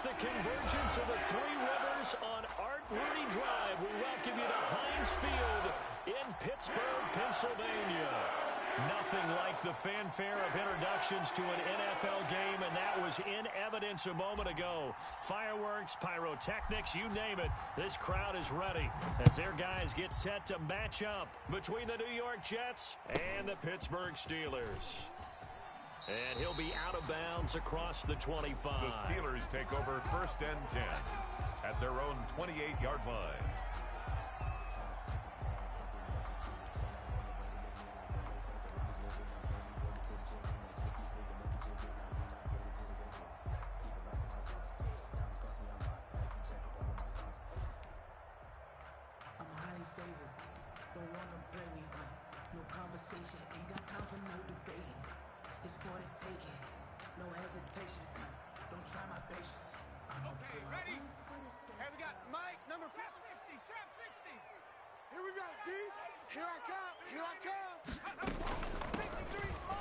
the convergence of the Three Rivers on Art Rooney Drive. We welcome you to Heinz Field in Pittsburgh, Pennsylvania. Nothing like the fanfare of introductions to an NFL game, and that was in evidence a moment ago. Fireworks, pyrotechnics, you name it. This crowd is ready as their guys get set to match up between the New York Jets and the Pittsburgh Steelers. And he'll be out of bounds across the 25. The Steelers take over 1st and 10 at their own 28-yard line.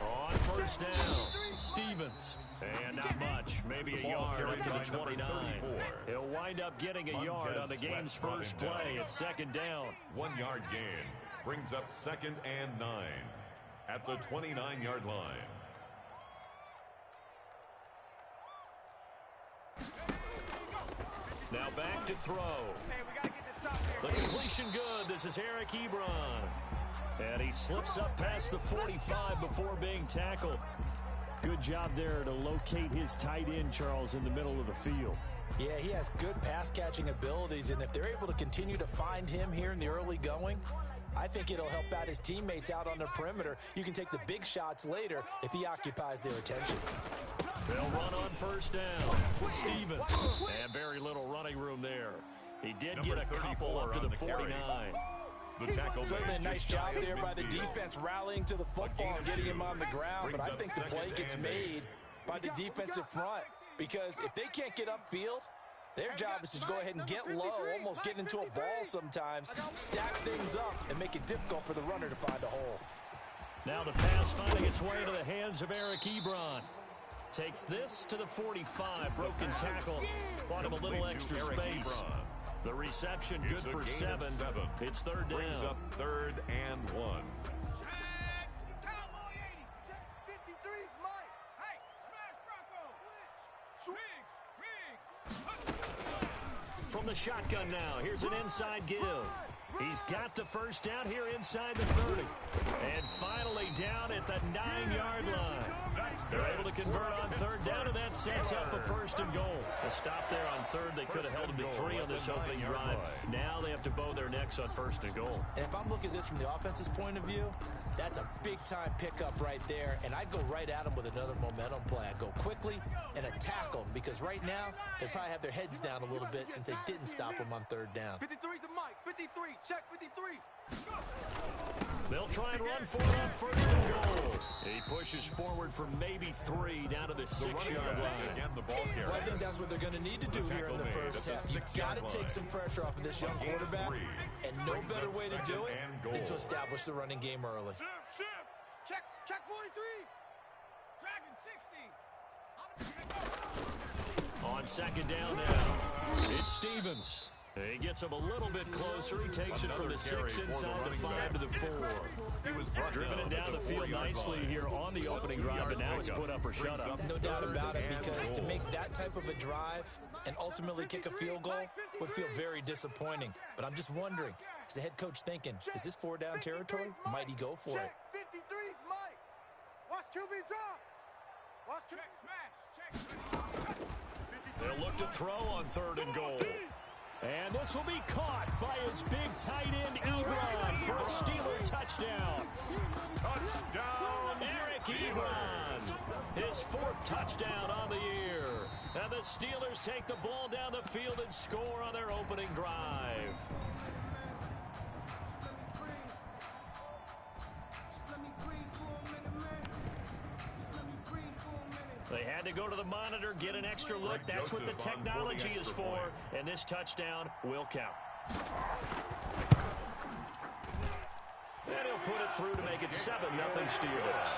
On first down, Stevens. And not much, maybe a yard up to the 29. He'll wind up getting a yard on the game's first play at 2nd down. 1 yard gain brings up 2nd and 9 at the 29-yard line. Now back to throw. The completion good. This is Eric Ebron. And he slips up past the 45 before being tackled. Good job there to locate his tight end, Charles, in the middle of the field. Yeah, he has good pass-catching abilities, and if they're able to continue to find him here in the early going, I think it'll help out his teammates out on the perimeter. You can take the big shots later if he occupies their attention. They'll run on first down. Stevens. And very little running room there. He did get a couple up to the 49. Certainly a nice job there by the defense rallying to the football and getting him on the ground, but I think the play gets made by the defensive front because if they can't get upfield, their job is to go ahead and get low, almost get into a ball sometimes, stack things up, and make it difficult for the runner to find a hole. Now the pass finding its way to the hands of Eric Ebron. Takes this to the 45. Broken tackle. Bought him a little extra space. The reception good for 7. It's 3rd down. Brings up 3rd and 1. From the shotgun now, here's an inside give. He's got the first down here inside the 30. And finally down at the 9-yard line. They're able to convert on 3rd down, and that sets up a 1st and goal. A stop there on 3rd. They could have held him to 3 on this opening drive. Now they have to bow their necks on 1st and goal. And if I'm looking at this from the offense's point of view, that's a big-time pickup right there, and I'd go right at him with another momentum play. I'd go quickly and attack them because right now they probably have their heads down a little bit since they didn't stop him on 3rd down. 53's the mic. 53. Check 53. They'll try and run for it on 1st and goal. He pushes forward for maybe 3 down to the 6-yard line. Well, I think that's what they're going to need to do here in the first half. You've got to take some pressure off of this young quarterback, and no better way to do it than to establish the running game early. Check 43. On 2nd down now, it's Stevens. He gets him a little bit closer. He takes it from the 6 inside the 5 to the 4. Driven it down the field nicely here on the opening drive, and now it's put up or shut up. No doubt about it, because to make that type of a drive and ultimately kick a field goal would feel very disappointing. But I'm just wondering, is the head coach thinking, is this 4-down territory? Might he go for it? 53's Mike. Watch QB drop. Watch QB smash. They'll look to throw on 3rd and goal. And this will be caught by his big tight end, Ebron, for a Steeler touchdown. Touchdown, Eric Ebron. His 4th touchdown on the year. And the Steelers take the ball down the field and score on their opening drive. They had to go to the monitor, get an extra look. That's what the technology is for. And this touchdown will count. And he'll put it through to make it 7-0 Steelers.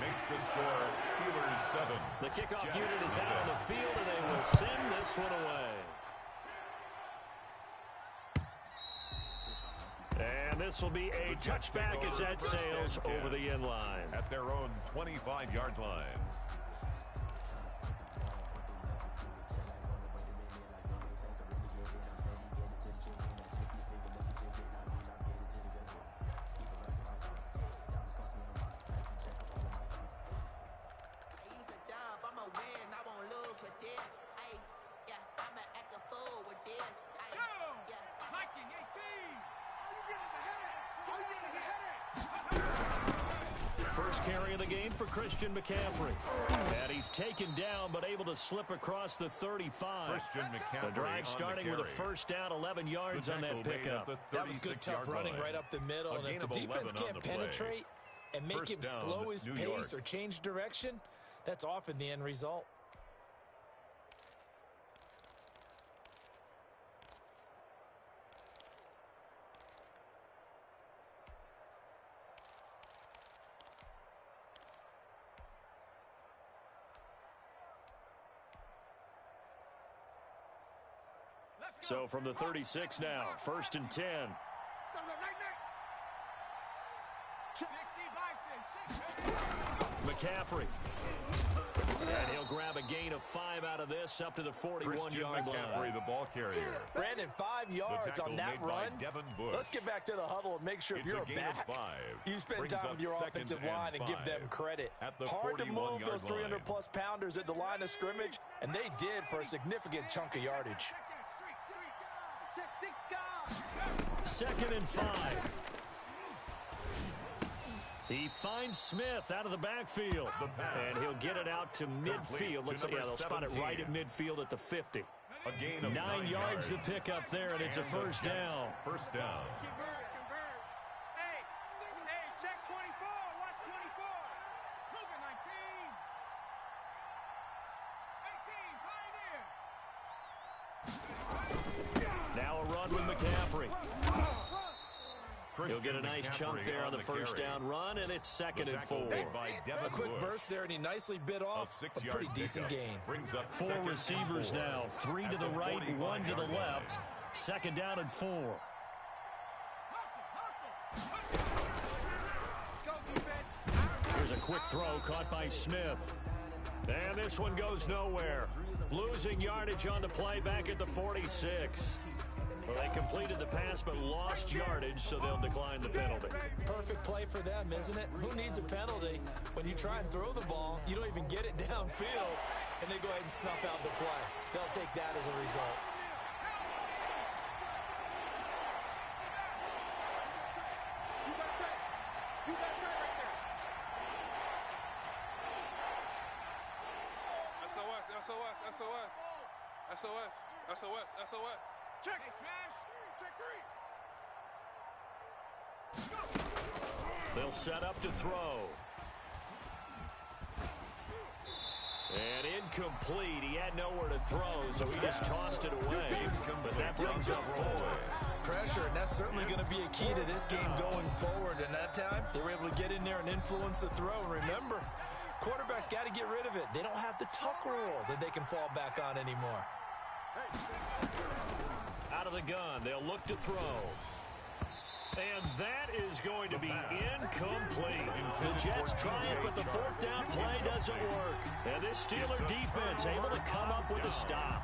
makes the score Steelers 7. The kickoff unit is out on the field, and they will send this one away. And this will be a touchback as that sails over the end line. At their own 25-yard line. First carry of the game for Christian McCaffrey. And he's taken down, but able to slip across the 35. Christian McCaffrey. The drive starting with a first down, 11 yards on that pickup. That was good, tough running right up the middle. And if the defense can't penetrate and make him slow his pace or change direction, that's often the end result. So from the 36 now, 1st and 10. McCaffrey. And he'll grab a gain of 5 out of this, up to the 41-yard line. The ball carrier. Brandon, 5 yards on that run. Let's get back to the huddle and make sure if you're a back, you spend time with your offensive line and give them credit. Hard to move those 300-plus pounders at the line of scrimmage, and they did for a significant chunk of yardage. 2nd and 5. He finds Smith out of the backfield. And he'll get it out to midfield. They'll spot it right at midfield at the 50. A gain of 9 yards to pick up there, and it's a first down. First down. Hey, check 24. Watch 24. Cougar 19. 18, Pioneer. Now a run with McCaffrey. He'll get a nice chunk there on the first down run, and it's 2nd and 4. A quick burst there, and he nicely bit off a pretty decent gain. 4 receivers now, 3 to the right, 1 to the left. 2nd down and 4. Here's a quick throw caught by Smith. And this one goes nowhere. Losing yardage on the play back at the 46. Well, they completed the pass but lost yardage, so they'll decline the penalty. Perfect play for them, isn't it? Who needs a penalty? When you try and throw the ball, you don't even get it downfield, and they go ahead and snuff out the play. They'll take that as a result. You got time right there. SOS. Check. Hey, smash. Check 3. They'll set up to throw. And incomplete. He had nowhere to throw, so he just tossed it away. But that brings up 4. Pressure, and that's certainly going to be a key to this game going forward. And that time, they were able to get in there and influence the throw. And remember, quarterbacks got to get rid of it. They don't have the tuck rule that they can fall back on anymore. Out of the gun, they'll look to throw. And that is going to be incomplete. The Jets try it, but the 4th down play doesn't work. And this Steeler defense able to come up with a stop.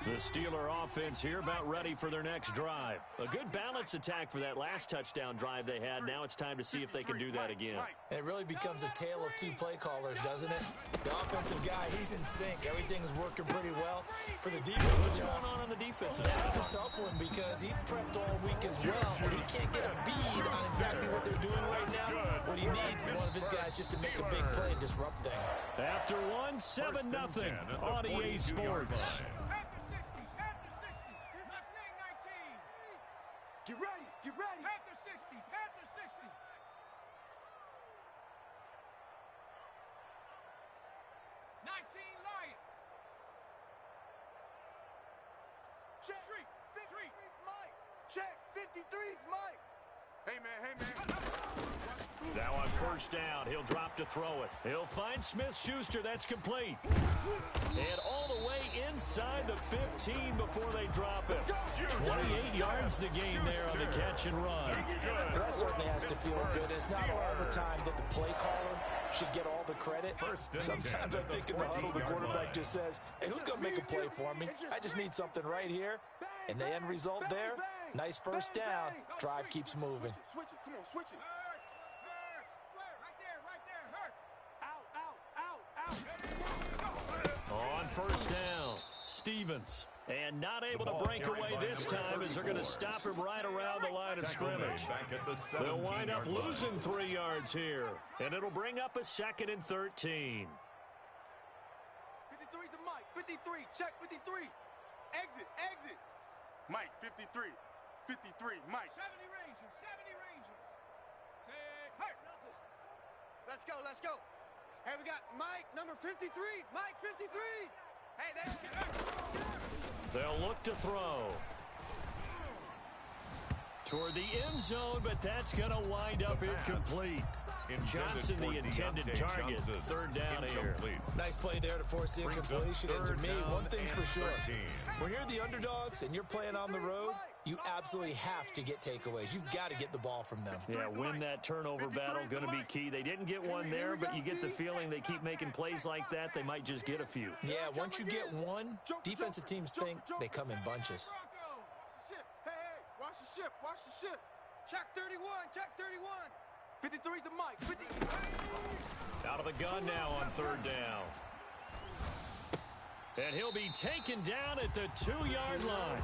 The Steeler offense here about ready for their next drive. A good balance attack for that last touchdown drive they had. Now it's time to see if they can do that again. It really becomes a tale of 2 play callers, doesn't it? The offensive guy, he's in sync. Everything's working pretty well. For the defensive What's going on the defensive side? That's a tough one because he's prepped all week as well, and he can't get a bead on exactly what they're doing right now. What he needs is one of his guys just to make a big play and disrupt things. After 1, 7-0 on EA Sports. Get ready. Panther 60. 19 Lion. Check 53's Mike. Check 53's Mike. Hey, man. Now on first down, he'll drop to throw it. He'll find Smith-Schuster. That's complete. And all the way inside the 15 before they drop it. 28 yards the gain there on the catch and run. That certainly has to feel good. It's not all the time that the play caller should get all the credit. Sometimes I think in the huddle, the quarterback just says, hey, who's going to make a play for me? I just need something right here. And the end result there, nice first down. Drive keeps moving. Switch it. Come on, switch it. On first down, Stevens. And not able to break away this time as they're going to stop him right around the line of scrimmage. They'll wind up losing 3 yards here. And it'll bring up a 2nd and 13. 53's the Mike. 53. Check 53. Exit. Mike, 53. 53. Mike. 70 Ranger. 70 Ranger. Take hurt. Let's go. Hey, we got Mike, number 53. Mike, 53. Hey, that's good. They'll look to throw. Toward the end zone, but that's going to wind up incomplete. Johnson, the intended target. 3rd down here. Nice play there to force the incompletion. And to me, one thing's for sure. When you're the underdogs and you're playing on the road, you absolutely have to get takeaways. You've got to get the ball from them. Yeah, win that turnover battle, going to be key. They didn't get one there, but you get the feeling they keep making plays like that, they might just get a few. Yeah, once you get one, defensive teams think they come in bunches. Watch the ship. Check 31. 53's the Mike. 53. Out of the gun now on 3rd down. And he'll be taken down at the 2-yard line.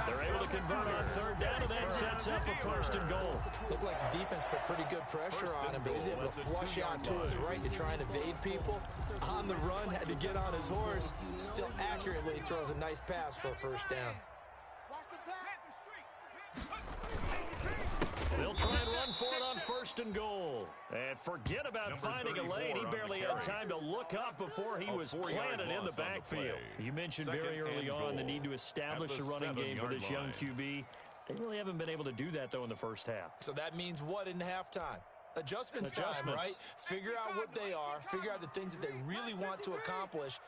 They're able to convert on 3rd down, and that sets up a 1st and goal. Looked like the defense put pretty good pressure on him, but he's able to flush out to his right to try and evade people. On the run, had to get on his horse. Still accurately throws a nice pass for a 1st down. They'll try and run for it on 1st and goal. And forget about finding a lane. He barely had time to look up before he was planted in the backfield. You mentioned very early on the need to establish a running game for this young QB. They really haven't been able to do that, though, in the first half. So that means what in halftime? Adjustments time, right? Figure out what they are. Figure out the things that they really want to accomplish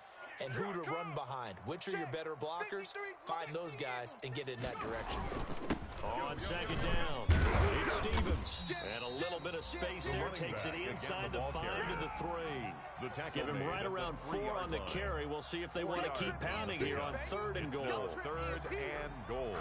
and who to run behind. Which are your better blockers? Find those guys and get in that direction. On 2nd down, it's Stevens. And a little bit of space there, takes it inside the 5 to the 3. Give him right around 4 on the carry. We'll see if they want to keep pounding here on 3rd and goal. 3rd and goal.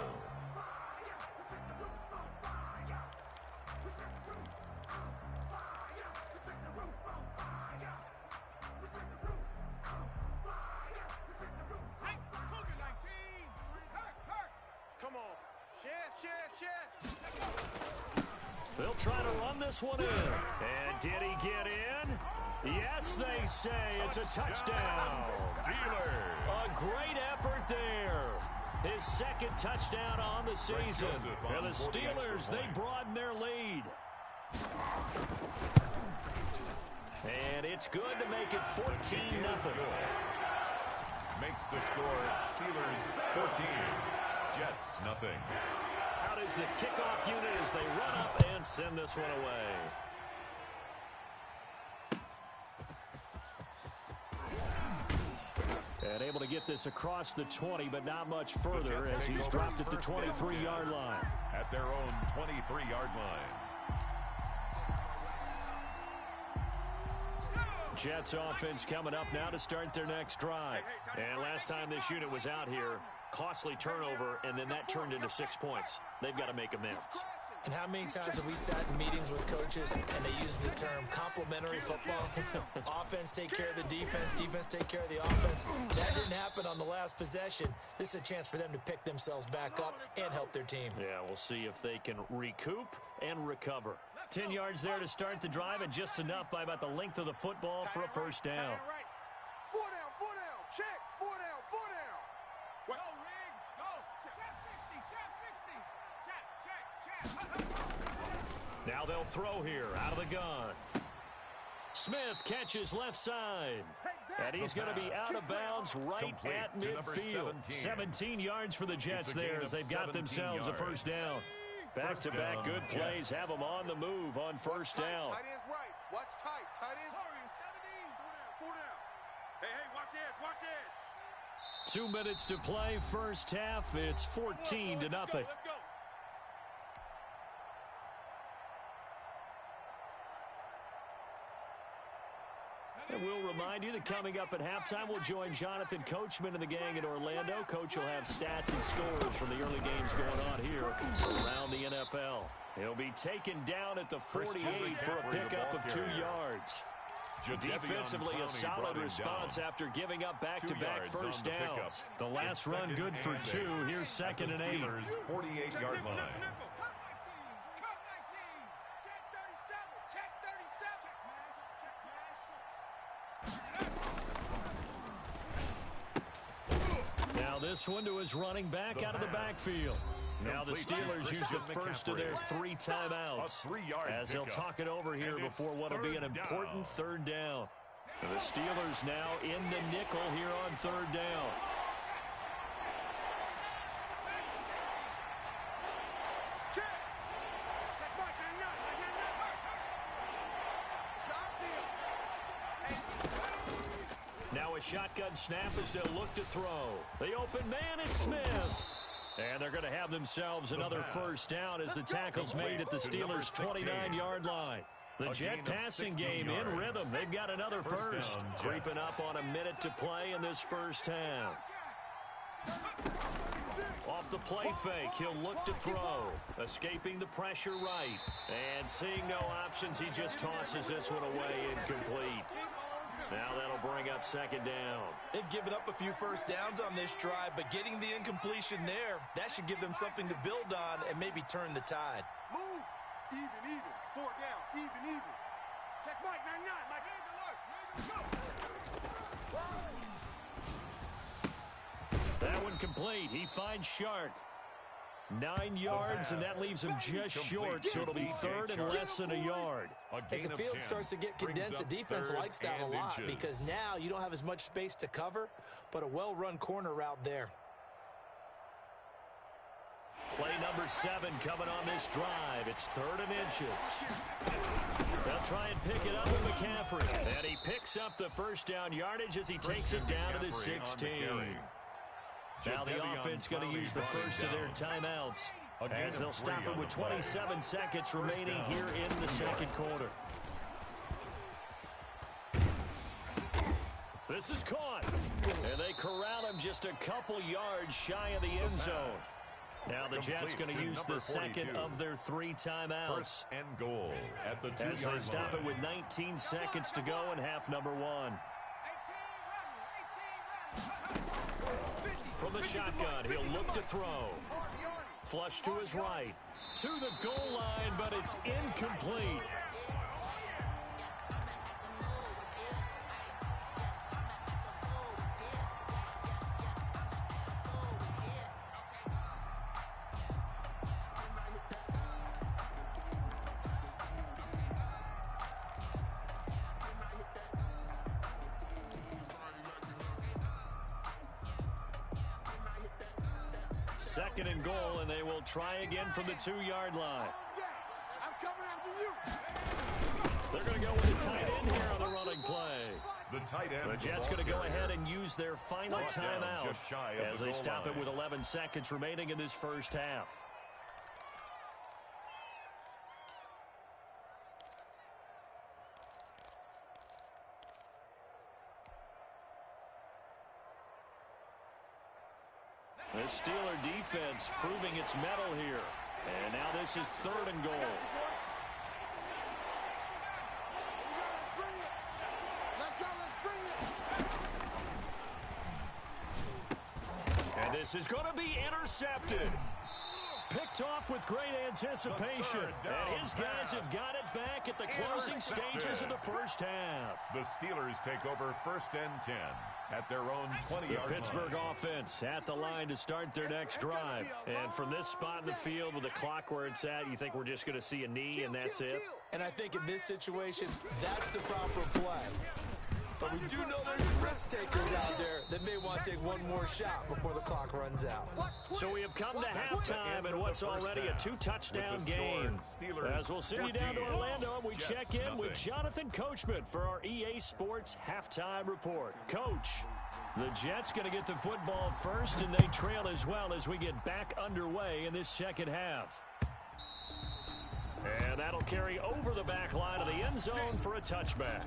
They'll try to run this one in. And did he get in? Yes, they say it's a touchdown. A great effort there. His 2nd touchdown on the season. And the Steelers, they broaden their lead. And it's good to make it 14-0. Makes the score Steelers 14, Jets nothing. Out is the kickoff unit as they run up and send this one away. And able to get this across the 20, but not much further as he's dropped at the 23-yard line. At their own 23-yard line. Jets offense coming up now to start their next drive. And last time this unit was out here, costly turnover, and then that turned into 6 points. They've got to make amends. And how many times have we sat in meetings with coaches and they use the term complementary football? Offense take care of the defense, defense take care of the offense. That didn't happen on the last possession. This is a chance for them to pick themselves back up and help their team. Yeah, we'll see if they can recoup and recover. 10 yards there to start the drive, and just enough by about the length of the football for a 1st down. 4 down, check, 4 down. Go, Rig, go. Check 60, check. Now they'll throw here out of the gun. Smith catches left side. And he's going to be out of bounds right at midfield. 17 yards for the Jets there as they've got themselves a 1st down. Back-to-back good plays have them on the move on first down. Tight end's right. Watch tight. Tight end's Warriors 17. 4 down. Hey, watch the edge. Watch the edge. 2 minutes to play first half. It's 14-0. Let's go. And we'll remind you that coming up at halftime, we'll join Jonathan Coachman and the gang in Orlando. Coach will have stats and scores from the early games going on here around the NFL. He'll be taken down at the 48 for a pickup of 2 yards. Defensively, a solid response after giving up back-to-back first downs. The last run good for 2. Here's 2nd and 8. 48-yard line. Cut 19. Check 37. Check 37. Now this one to his running back out of the backfield. Now the Steelers use the first of their 3 timeouts as they'll talk it over here before what will be an important 3rd down. The Steelers now in the nickel here on 3rd down. Now a shotgun snap as they'll look to throw. The open man is Smith. And they're going to have themselves another first down as the tackle's made at the Steelers' 29-yard line. The Jet passing game in rhythm. They've got another first. Creeping up on a minute to play in this first half. Off the play fake, he'll look to throw. Escaping the pressure right. And seeing no options, he just tosses this one away incomplete. Now that'll bring up 2nd down. They've given up a few first downs on this drive, but getting the incompletion there, that should give them something to build on and maybe turn the tide. Move. Even. 4 down. Even. Check Mike 99. Mike, That one complete. He finds Shark. 9 yards, and that leaves him just short, so it'll be 3rd and less than a yard. As the field starts to get condensed, the defense likes that a lot because now you don't have as much space to cover, but a well-run corner route there. Play number 7 coming on this drive. It's 3rd and inches. They'll try and pick it up with McCaffrey. And he picks up the first down yardage as he takes it down to the 16. Now the offense going to use the first of their timeouts as they'll stop it with 27 seconds remaining here in the 2nd quarter. This is caught. And they corral him just a couple yards shy of the end zone. Now the Jets going to use the 2nd of their 3 timeouts. First and goal at the 2-yard line. As they stop it with 19 seconds to go in half number 1. From the shotgun, he'll look to throw. Flush to his right. To the goal line, but it's incomplete. Second and goal, and they will try again from the 2-yard line. I'm coming after you. They're going to go with a tight end here on the running play. The tight end. The Jets going to go ahead and use their final timeout as they stop it with 11 seconds remaining in this first half. The Steeler defense proving its mettle here. And now this is 3rd and goal. And this is going to be intercepted. Picked off with great anticipation. And his guys have got it back at the closing stages of the first half. The Steelers take over 1st and 10 at their own 20-yard line. The Pittsburgh offense at the line to start their next drive. And from this spot in the field with the clock where it's at, you think we're just going to see a knee and that's it? And I think in this situation, that's the proper play. But we do know there's some risk takers out there that may want to take one more shot before the clock runs out. So we have come to halftime in what's already a two-touchdown game. As we'll send you down to Orlando, and we check in with Jonathan Coachman for our EA Sports Halftime Report. Coach, the Jets going to get the football first, and they trail as well as we get back underway in this second half. And that'll carry over the back line of the end zone for a touchback.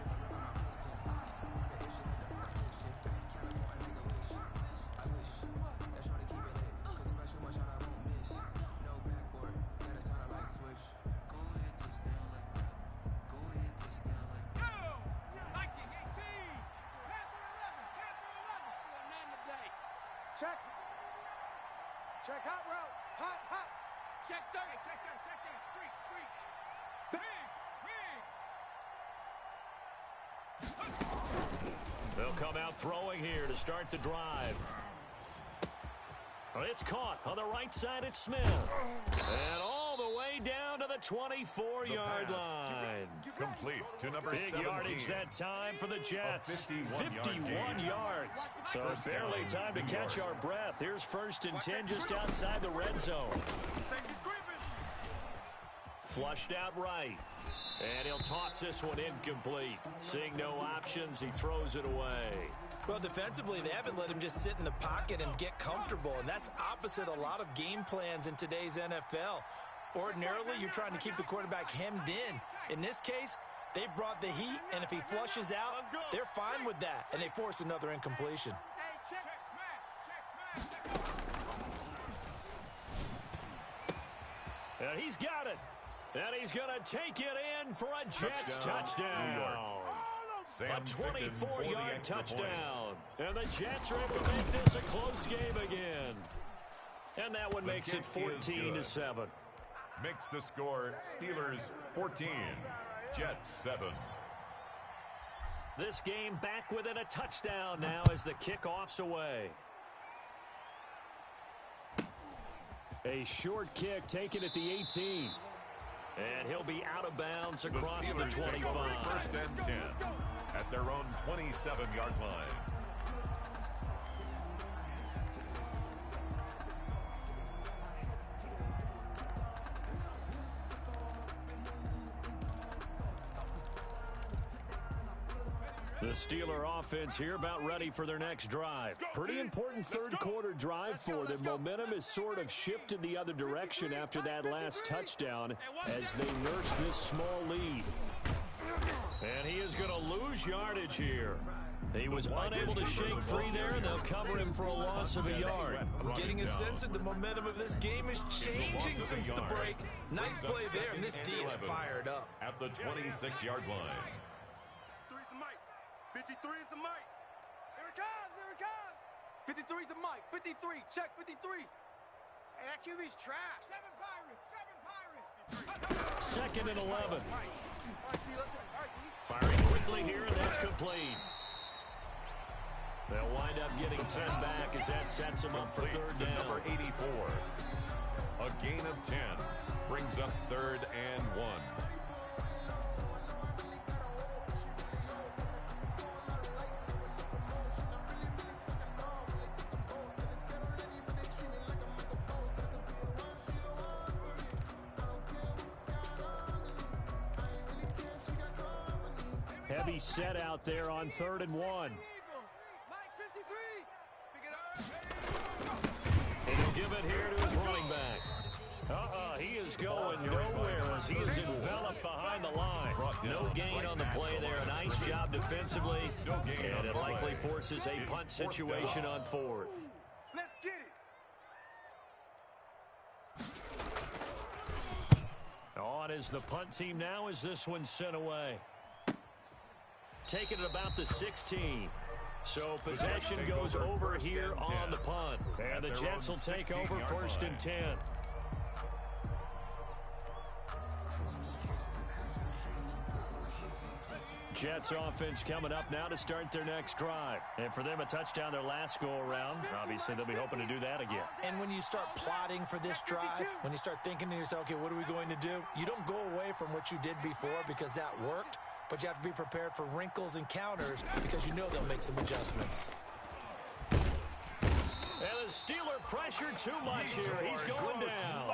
Check hot route. Hot. Check 30. Check that. Streak. Biggs. They'll come out throwing here to start the drive. It's caught on the right side at Smith. And all the way down to the 24-yard line. Complete to number Big 17. yardage that time for the Jets. 51 yards. So barely time to catch our breath. Here's 1st and 10 just outside the red zone. Flushed out right. And he'll toss this one incomplete. Seeing no options, he throws it away. Well, defensively, they haven't let him just sit in the pocket and get comfortable, and that's opposite a lot of game plans in today's NFL. Ordinarily, you're trying to keep the quarterback hemmed in. In this case, they brought the heat, and if he flushes out, they're fine with that, and they force another incompletion. And he's got it. And he's going to take it in for a Jets touchdown. A 24-yard touchdown. And the Jets are able to make this a close game again. And that one makes it 14-7. Makes the score Steelers 14, Jets 7. This game back within a touchdown now as the kickoff's away. A short kick taken at the 18. And he'll be out of bounds across the 25. 1st and 10 at their own 27-yard line. The Steeler offense here about ready for their next drive. Pretty important third-quarter drive for them. Momentum has sort of shifted the other direction after that last touchdown as they nurse this small lead. And he is going to lose yardage here. He was unable to shake free there, and they'll cover him for a loss of a yard. I'm getting a sense that the momentum of this game is changing since the break. Nice play there, and this D is fired up. At the 26-yard line. 53 is the mic. Here it comes. 53 is the mic. 53. Check 53. Hey, that QB's trash. 7 Pirates. 2nd and 11. All right, D, let's do it. All right, D. Firing quickly here, and that's complete. They'll wind up getting 10 back as that sets them up for third down. Number 84. A gain of 10 brings up 3rd and 1. Heavy set out there on 3rd and 1. Mike 53. And he'll give it here to his running back. He is going nowhere as he is enveloped behind the line. No gain on the play there. A nice job defensively. And it likely forces a punt situation on 4th. Let's get it. On is the punt team now as this one's sent away. Taking it about the 16. So possession goes over here on the punt. And the Jets will take over 1st and 10. Jets offense coming up now to start their next drive. And for them, a touchdown their last go-around. Obviously, they'll be hoping to do that again. And when you start plotting for this drive, when you start thinking to yourself, okay, what are we going to do? You don't go away from what you did before because that worked. but you have to be prepared for wrinkles and counters because you know they'll make some adjustments. And the Steeler pressure too much here. He's going down.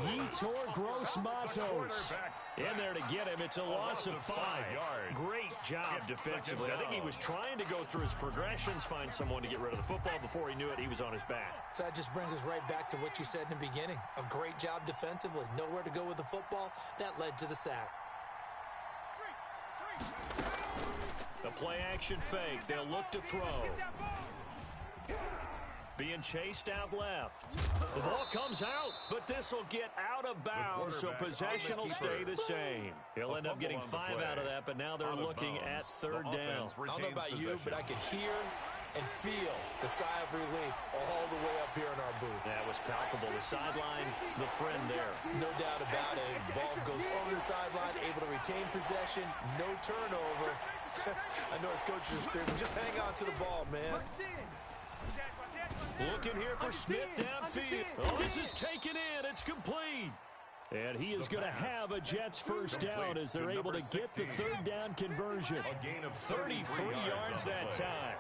Yetur Gross-Matos in there to get him. It's a loss of 5 yards. Great job defensively. I think he was trying to go through his progressions, find someone to get rid of the football. Before he knew it, he was on his back. So that just brings us right back to what you said in the beginning. A great job defensively. Nowhere to go with the football. That led to the sack. The play action fake. They'll look to throw. Being chased out left. The ball comes out, but this will get out of bounds, so possession will stay the same. He'll end up getting 5 out of that, but now they're looking at 3rd down. I don't know about you, but I could hear and feel the sigh of relief all the way up here in our booth. That was palpable. The sideline, the friend there. No doubt about it. The ball goes over the sideline, able to retain possession, no turnover. I know his coaches are screaming, just hang on to the ball, man. Looking here for Smith downfield. Oh, this is taken in. It's complete. And he is going to have a Jets first down as they're able to get the 3rd down conversion. A gain of 33 yards that time.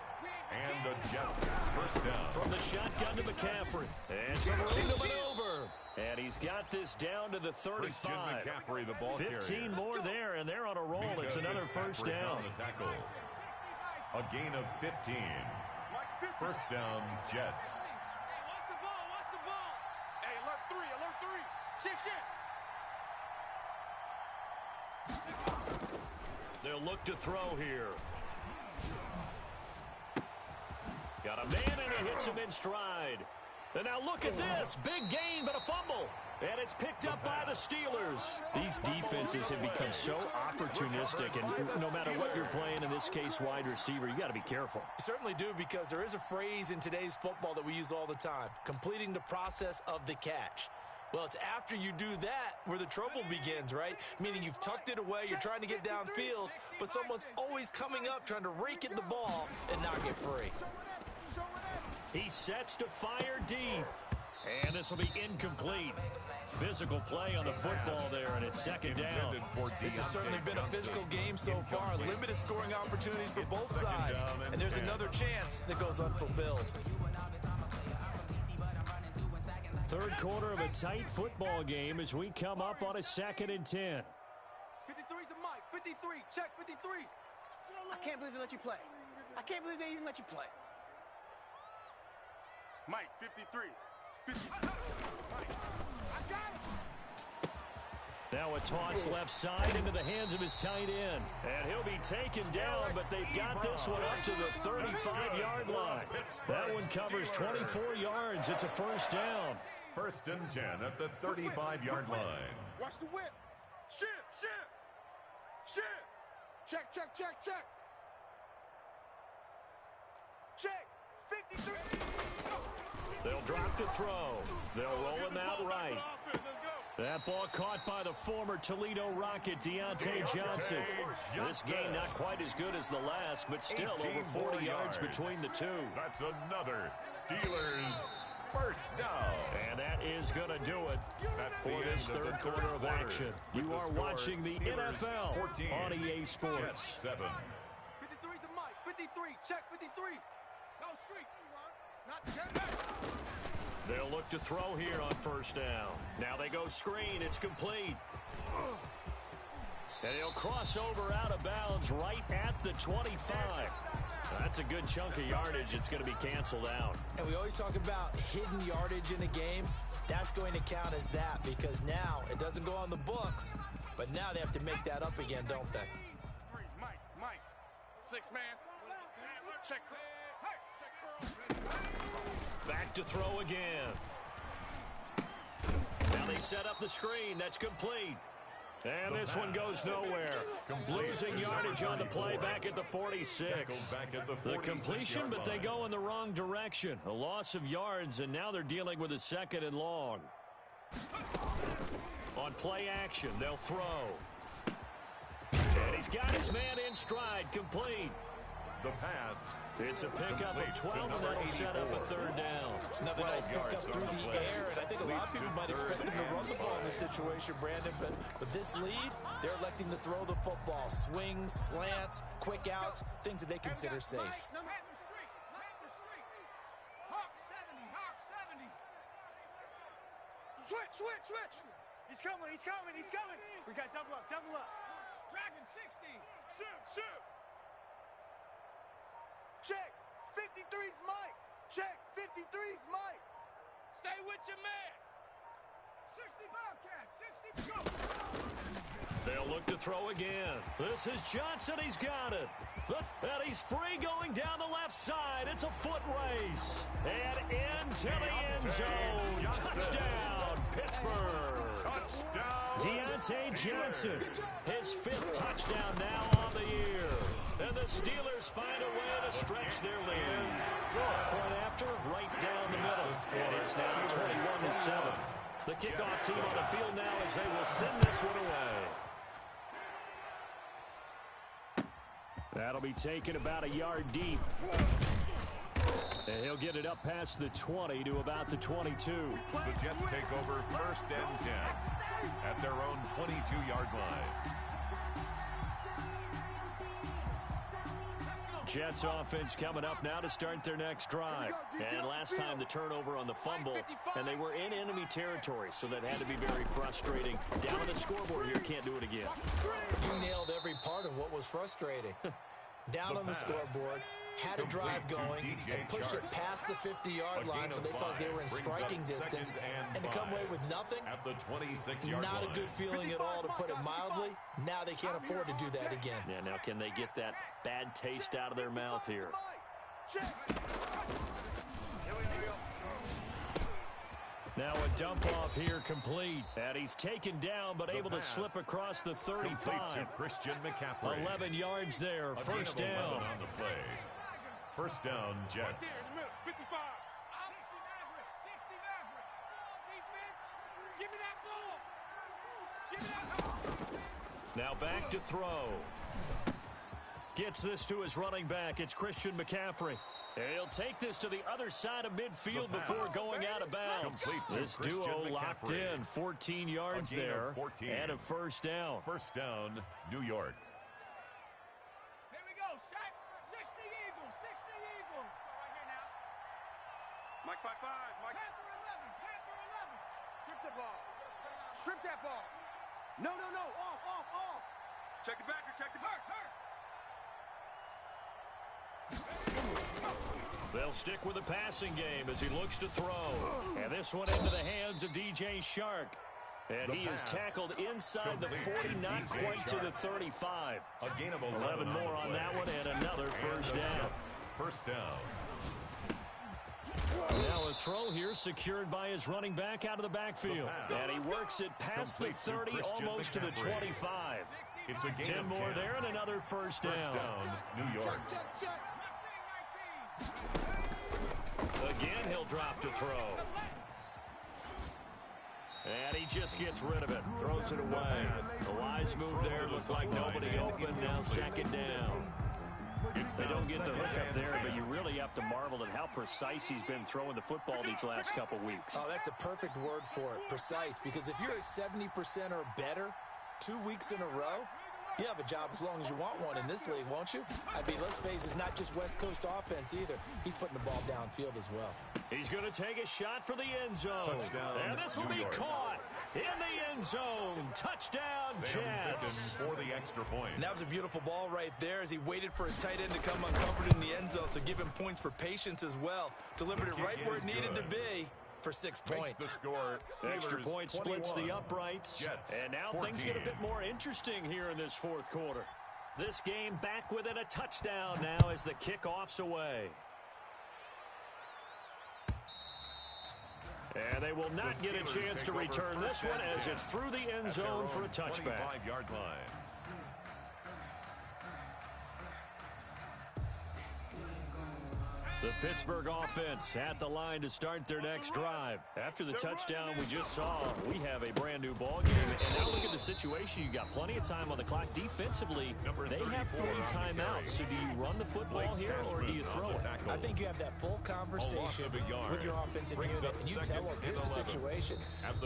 And the Jets first down. From the shotgun to McCaffrey. And some room to maneuver. And he's got this down to the 35. McCaffrey, the ball 15 carrier. more there, and they're on a roll. It's another first down. On the tackle. A gain of 15. First down, Jets. Hey, watch the ball, watch the ball. Hey, alert 3, alert 3. Shift. They'll look to throw here. Got a man, and he hits him in stride. And now look at this. Big gain, but a fumble. And it's picked up by the Steelers. These defenses have become so opportunistic, and no matter what you're playing, in this case, wide receiver, you got to be careful. You certainly do, because there is a phrase in today's football that we use all the time, completing the process of the catch. Well, it's after you do that where the trouble begins, right? Meaning you've tucked it away, you're trying to get downfield, but someone's always coming up trying to rake at the ball and not get free. He sets to fire deep. And this will be incomplete. Physical play on the football there, and it's 2nd down. This has certainly been a physical game so far. Limited scoring opportunities for both sides. And there's another chance that goes unfulfilled. 3rd quarter of a tight football game as we come up on a 2nd and 10. 53's the Mike. 53. Check 53. I can't believe they let you play. I can't believe they even let you play. Mike, 53. 53. Mike. I got him. Now a toss left side into the hands of his tight end. And he'll be taken down, but they've got this one up to the 35-yard line. That one covers 24 yards. It's a first down. 1st and 10 at the 35-yard line. Watch the whip. Shift, shift. Shift. Check, check, check, check. Check. 53. They'll drop to throw. They'll roll him out right. That ball caught by the former Toledo Rocket, Deontay Johnson. This game not quite as good as the last, but still over 40 yards between the two. That's another Steelers first down. And that is going to do it for this 3rd quarter of action. You are watching the NFL 14, on EA Sports. 7. 53's the Mike. 53. Check 53. No streak. Not 10. They'll look to throw here on first down. Now they go screen. It's complete. And he'll cross over out of bounds right at the 25. That's a good chunk of yardage. It's going to be canceled out. And we always talk about hidden yardage in a game. That's going to count as that, because now it doesn't go on the books, but now they have to make that up again, don't they? 3. Mike. 6 man. Check. Back to throw again. Now they set up the screen. That's complete. And this one goes nowhere. Losing yardage on the play back at the 46. The completion, but they go in the wrong direction. A loss of yards, and now they're dealing with a 2nd and long. On play action, they'll throw. And he's got his man in stride, complete. The pass. It's a pickup of 12, and that'll set up a third down. Another nice pickup through the air, and I think a lot of people might expect them to run the ball in this situation, Brandon, but with this lead, they're electing to throw the football. Swings, slants, quick outs, things that they consider safe. Switch. He's coming. We got double up. Dragon 60. Shoot. Check. 53's Mike. Check. 53's Mike. Stay with your man. 60 Bobcat. 60. Go. They'll look to throw again. This is Johnson. He's got it. Look, and he's free going down the left side. It's a foot race. And into the end zone. Touchdown, Pittsburgh. Deontay Johnson, his 5th touchdown now on the year. And the Steelers find a way to stretch their lead. Point after, right down the middle. And it's now 21-7. The kickoff team on the field now as they will send this one away. That'll be taken about a yard deep. And he'll get it up past the 20 to about the 22. The Jets take over 1st and 10 at their own 22-yard line. Jets offense coming up now to start their next drive. And last time the turnover on the fumble, and they were in enemy territory, so that had to be very frustrating. Down on the scoreboard here, can't do it again. You nailed every part of what was frustrating. Down on the scoreboard, had a drive going, and pushed it past the 50-yard line, so they thought they were in striking distance, and to come away with nothing, at the 26-yard not line. a good feeling at all, to put it mildly. Now they can't afford to do that again. Yeah, now can they get that bad taste out of their mouth here? Now a dump off here complete. And he's taken down, but able to slip across the 35. Christian McCaffrey. 11 yards there, first down. On the play. First down, Jets. 55. 60 Maverick. Defense, give me that ball. Now back to throw. Gets this to his running back. It's Christian McCaffrey. He'll take this to the other side of midfield before going out of bounds. This duo locked in. 14 yards there. 14. And a first down. First down, New York. Here we go, Shaq. 60 Eagles. Right here now. Mike 5-5. Mike. Panther 11. Strip that ball. No. Off. Check the backer. Hurt. They'll stick with the passing game as he looks to throw. And this one into the hands of DJ Shark. And he is tackled inside the 40, not quite to the 35. A gain of 11 more on that one, and another first down. First down. Now a throw here secured by his running back out of the backfield. And he works it past the 30, almost to the 25. It's a gain 10 of more there and another first down. First down, New York. Check. Again, he'll drop to throw. And he just gets rid of it. Throws it away. A wise move there. Looked like nobody open. Now second down. They don't get the hook up there, but you really have to marvel at how precise he's been throwing the football these last couple weeks. Oh, that's a perfect word for it, precise, because if you're at 70% or better 2 weeks in a row, you have a job as long as you want one in this league, won't you? I mean, let's face it, it's not just West Coast offense either. He's putting the ball downfield as well. He's going to take a shot for the end zone. Touchdown, And this will be caught in the end zone. Touchdown, Jets. For the extra point. And that was a beautiful ball right there as he waited for his tight end to come uncovered in the end zone, so give him points for patience as well. Delivered it right where it needed to be for 6 Makes points. the score. Extra point splits the uprights. Jets, and now 14. things get a bit more interesting here in this fourth quarter. This game back within a touchdown now as the kickoff's away. And they will not get a chance to return this one as it's through the end zone for a touchback. 25-yard line. The Pittsburgh offense at the line to start their next drive. After the touchdown we just saw, we have a brand new ball game. And now look at the situation. You got plenty of time on the clock. Defensively, they have 3 timeouts. So do you run the football here or do you throw it? I think you have that full conversation with your offensive unit, and you tell them, here's the situation.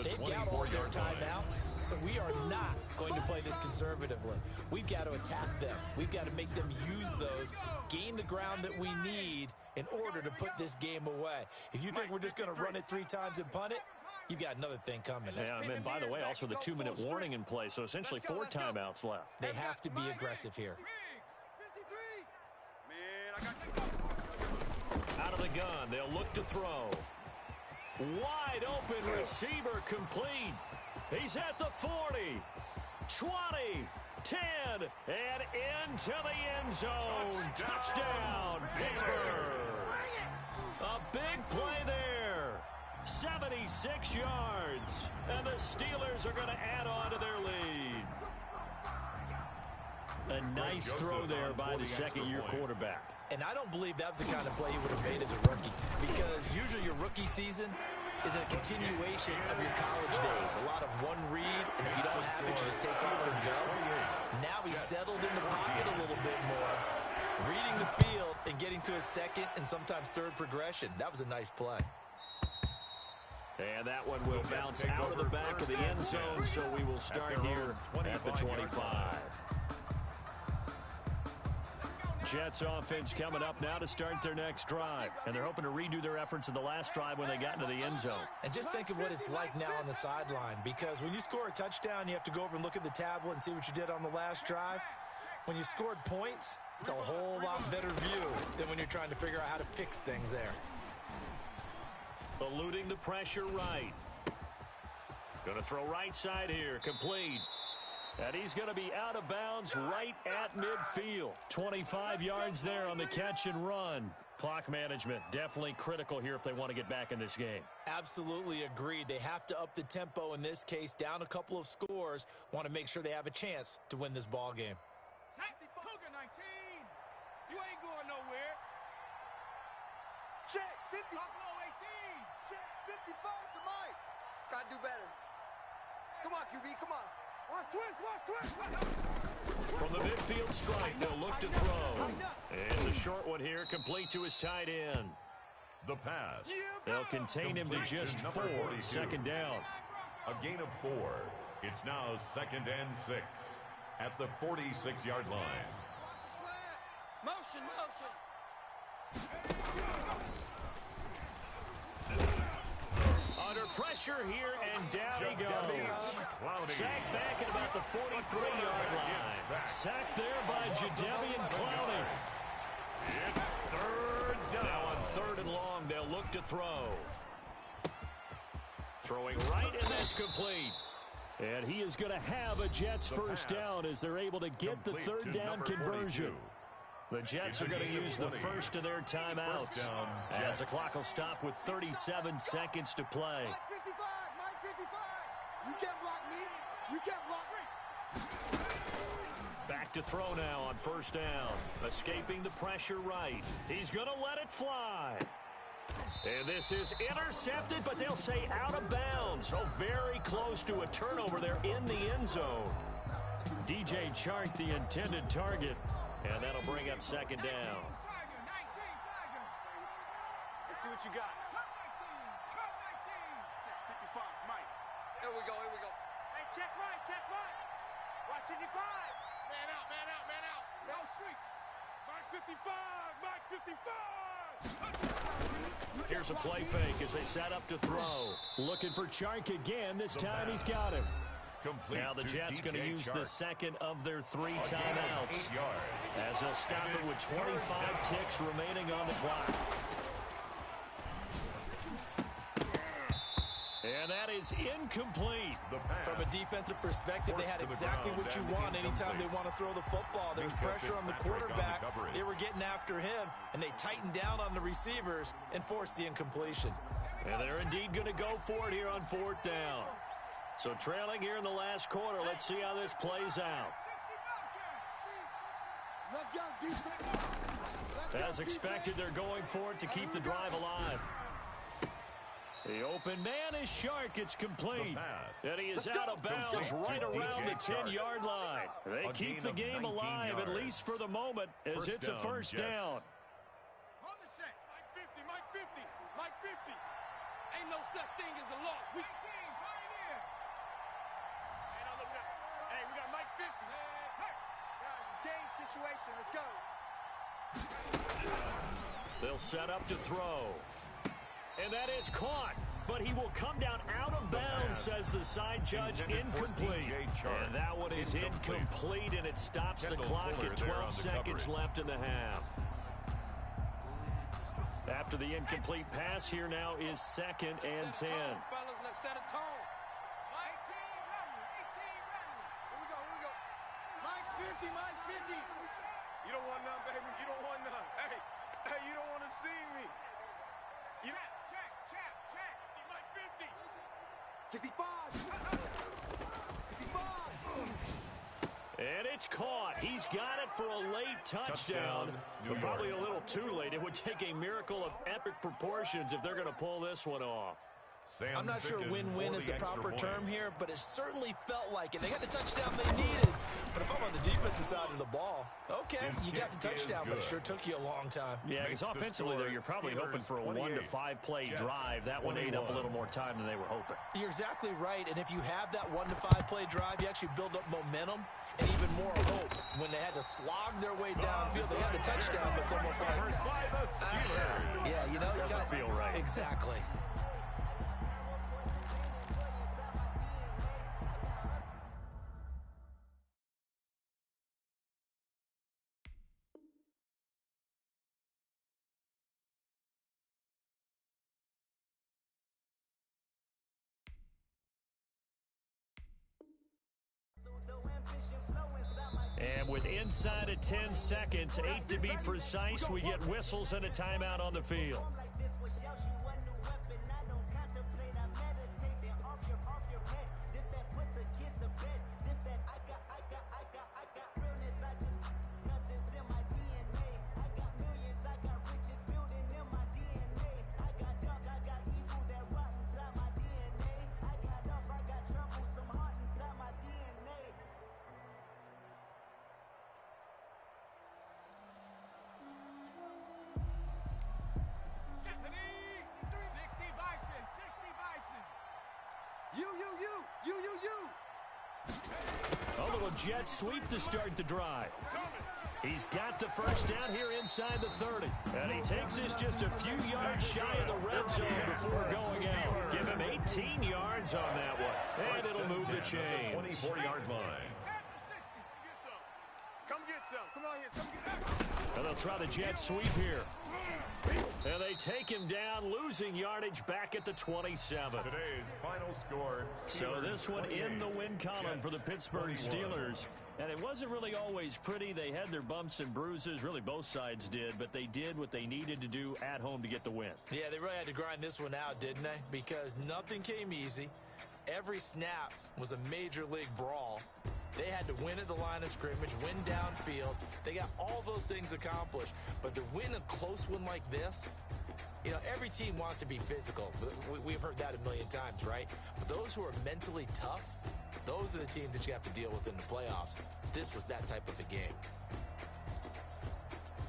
They've got all their timeouts, so we are not going to play this conservatively. We've got to attack them. We've got to make them use those, gain the ground that we need in order to put this game away. If you think we're just going to run it 3 times and punt it, you've got another thing coming. Yeah, and by the way, also the 2-minute warning in play, so essentially 4 timeouts left. They have to be aggressive here. Out of the gun, they'll look to throw. Wide open receiver complete. He's at the 40, 20, 10, and into the end zone. Touchdown, Pittsburgh. A big play there. 76 yards. And the Steelers are going to add on to their lead. A nice throw there by the second-year quarterback. And I don't believe that was the kind of play he would have made as a rookie, because usually your rookie season is a continuation of your college days. A lot of one read, and if you don't have it, you just take off and go. Now he's settled in the pocket a little bit more, reading the field and getting to his second and sometimes third progression. That was a nice play. And that one will bounce out of the back of the end zone, so we will start here at the 25. Jets offense coming up now to start their next drive. And they're hoping to redo their efforts in the last drive when they got into the end zone. And just think of what it's like now on the sideline, because when you score a touchdown, you have to go over and look at the tablet and see what you did on the last drive. When you scored points, it's a whole lot better view than when you're trying to figure out how to fix things there. Eluding the pressure right. Going to throw right side here, complete. And he's going to be out of bounds right at midfield. 25 yards there on the catch and run. Clock management definitely critical here if they want to get back in this game. Absolutely agreed. They have to up the tempo in this case, down a couple of scores. Want to make sure they have a chance to win this ball game. Cougar 19. You ain't going nowhere. Check 50. Buffalo 18. Check 55 to Mike. Gotta do better. Come on, QB, come on. Watch twist. From the midfield strike, they'll look to throw. It's a short one here, complete to his tight end. The pass. They'll contain him to just 4, second down. A gain of 4. It's now 2nd and 6 at the 46-yard line. Motion. Under pressure here, and down he goes. Sacked back at about the 43-yard line. Sacked there by Jadeveon Clowney. It's 3rd down. Now on 3rd and long, they'll look to throw. Throwing right, and that's complete. And he is going to have a Jets first down as they're able to get the 3rd down conversion. The Jets are going to use the first of their timeouts as the clock will stop with 37 seconds to play. Mike 55. You can't block me. You can't block me. Back to throw now on 1st down. Escaping the pressure right. He's going to let it fly. And this is intercepted, but they'll say out of bounds. Oh, very close to a turnover there in the end zone. DJ Chark, the intended target. And that'll bring up 2nd down. Let's see what you got. 55, Mike. Here we go. Hey, check right. Watch 55. Man out. No streak. Mike 55. Here's a play fake as they set up to throw. Looking for Chark again. This time he's got him. Now the Jets going to use the second of their 3 timeouts as they'll stop it with 25 ticks remaining on the clock. And that is incomplete. From a defensive perspective, they had exactly what you want anytime they want to throw the football. There's pressure on the quarterback. They were getting after him, and they tightened down on the receivers and forced the incompletion. And they're indeed going to go for it here on 4th down. So trailing here in the last quarter, let's see how this plays out. Let's go, defense. As expected, they're going for it to keep the drive alive. The open man is Shark. It's complete. And he is out of bounds right around the 10-yard line. They keep the game alive, at least for the moment, as it's a first down. On the set. Mike 50, Mike 50, Mike 50. Ain't no such thing as a loss. We team, pioneer. Hey, now look at that. Hey, we got Mike 50. Hey, guys, it's game situation. Let's go. They'll set up to throw. And that is caught. But he will come down out of bounds, says the side judge. Incomplete. And that one is incomplete, and it stops the clock at 12 seconds left in the half. After the incomplete pass, here now is 2nd and 10. Fellas, let's set a tone. 18 running, 18 running. Here we go. Mike's 50, Mike's 50. You don't want none, baby. You don't want none. Hey, you don't want to see me. You... Check. Mike 50. 65. 65. And it's caught. He's got it for a late touchdown. But probably a little too late. It would take a miracle of epic proportions if they're going to pull this one off. I'm not sure win-win is the proper term here, but it certainly felt like it. They got the touchdown they needed. But if I'm on the defensive side of the ball, okay, you got the touchdown, but it sure took you a long time. Yeah, because offensively, though, you're probably hoping for a 1 to 5 play drive. That one ate up a little more time than they were hoping. You're exactly right, and if you have that 1 to 5 play drive, you actually build up momentum and even more hope. When they had to slog their way downfield, they had the touchdown, but it's almost like, yeah, you know, doesn't feel right. Exactly. And with inside of 10 seconds, 8 to be precise, we get whistles and a timeout on the field. A little jet sweep to start the drive. He's got the first down here inside the 30. And he takes this just a few yards shy of the red zone before going out. Give him 18 yards on that one. And it'll move the chains. 24-yard line. Come get some. Come on here. Come get And they'll try the jet sweep here. And they take him down, losing yardage back at the 27. Today's final score. So this one in the win column for the Pittsburgh Steelers. And it wasn't really always pretty. They had their bumps and bruises. Really, both sides did. But they did what they needed to do at home to get the win. Yeah, they really had to grind this one out, didn't they? Because nothing came easy. Every snap was a major league brawl. They had to win at the line of scrimmage, win downfield. They got all those things accomplished. But to win a close one like this, you know, every team wants to be physical. We've heard that a million times, right? But those who are mentally tough, those are the teams that you have to deal with in the playoffs. This was that type of a game.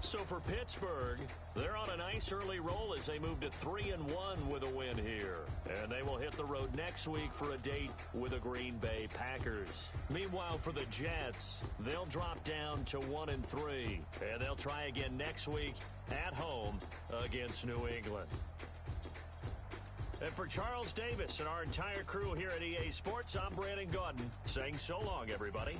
So for Pittsburgh, they're on a nice early roll as they move to 3-1 with a win here. And they will hit the road next week for a date with the Green Bay Packers. Meanwhile, for the Jets, they'll drop down to 1-3. And they'll try again next week at home against New England. And for Charles Davis and our entire crew here at EA Sports, I'm Brandon Gaudin saying so long, everybody.